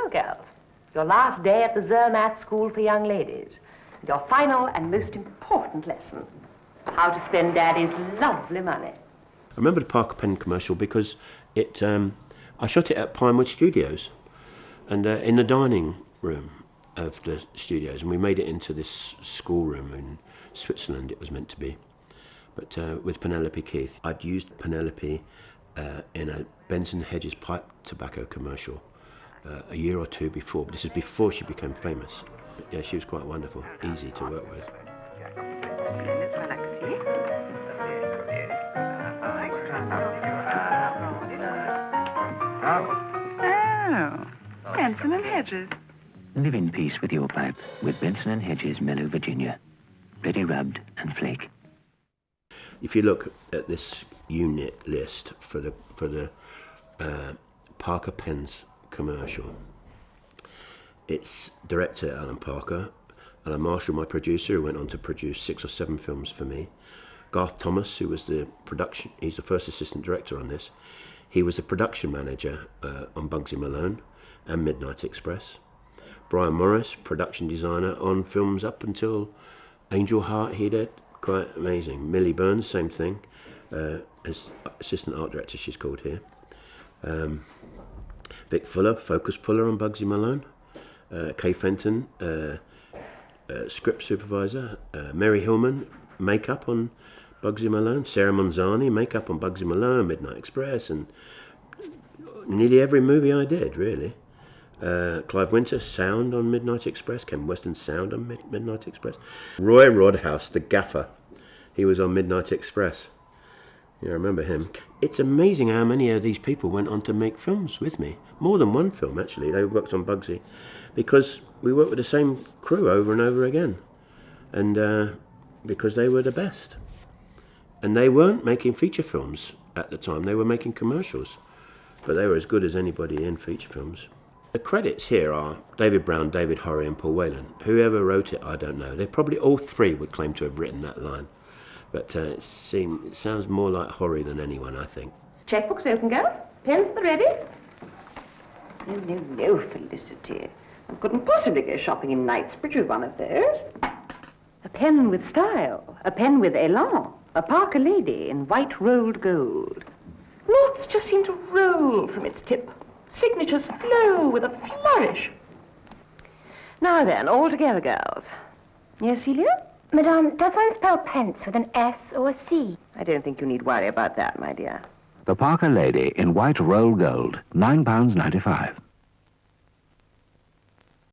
Well, girls, your last day at the Zermatt School for Young Ladies. Your final and most important lesson. How to spend Daddy's lovely money. I remember the Parker Pen commercial because I shot it at Pinewood Studios and in the dining room of the studios, and we made it into this schoolroom in Switzerland it was meant to be. But with Penelope Keith. I'd used Penelope in a Benson Hedges pipe tobacco commercial a year or two before, but this is before she became famous. Yeah, she was quite wonderful, easy to work with. Oh, Benson and Hedges. Live in peace with your pipe with Benson and Hedges Mellow Virginia. Ready rubbed and flake. If you look at this unit list for the Parker Pens commercial, it's director Alan Parker, Alan Marshall, my producer, who went on to produce 6 or 7 films for me. Garth Thomas, who was he's the first assistant director on this. He was the production manager on Bugsy Malone and Midnight Express. Brian Morris, production designer on films up until Angel Heart he did. Quite amazing. Millie Burns, same thing, as assistant art director she's called here. Vic Fuller, focus puller on Bugsy Malone. Kay Fenton, script supervisor. Mary Hillman, makeup on Bugsy Malone. Sarah Monzani, makeup on Bugsy Malone, Midnight Express, and nearly every movie I did, really. Clive Winter, sound on Midnight Express. Ken Weston, sound on Midnight Express. Roy Rodhouse, the gaffer, he was on Midnight Express. Yeah, I remember him. It's amazing how many of these people went on to make films with me. More than one film, actually. They worked on Bugsy. Because we worked with the same crew over and over again. And because they were the best. And they weren't making feature films at the time. They were making commercials. But they were as good as anybody in feature films. The credits here are David Brown, David Horry and Paul Whelan. Whoever wrote it, I don't know. They probably all three would claim to have written that line. But it sounds more like Horry than anyone, I think. Checkbooks open, girls. Pens at the ready. No, Felicity. I couldn't possibly go shopping in Knightsbridge with one of those. A pen with style. A pen with élan. A Parker Lady in white rolled gold. Notes just seem to roll from its tip. Signatures flow with a flourish. Now then, all together, girls. Yes, Celia? Madame, does one spell pence with an S or a C? I don't think you need worry about that, my dear. The Parker Lady in white roll gold, £9.95.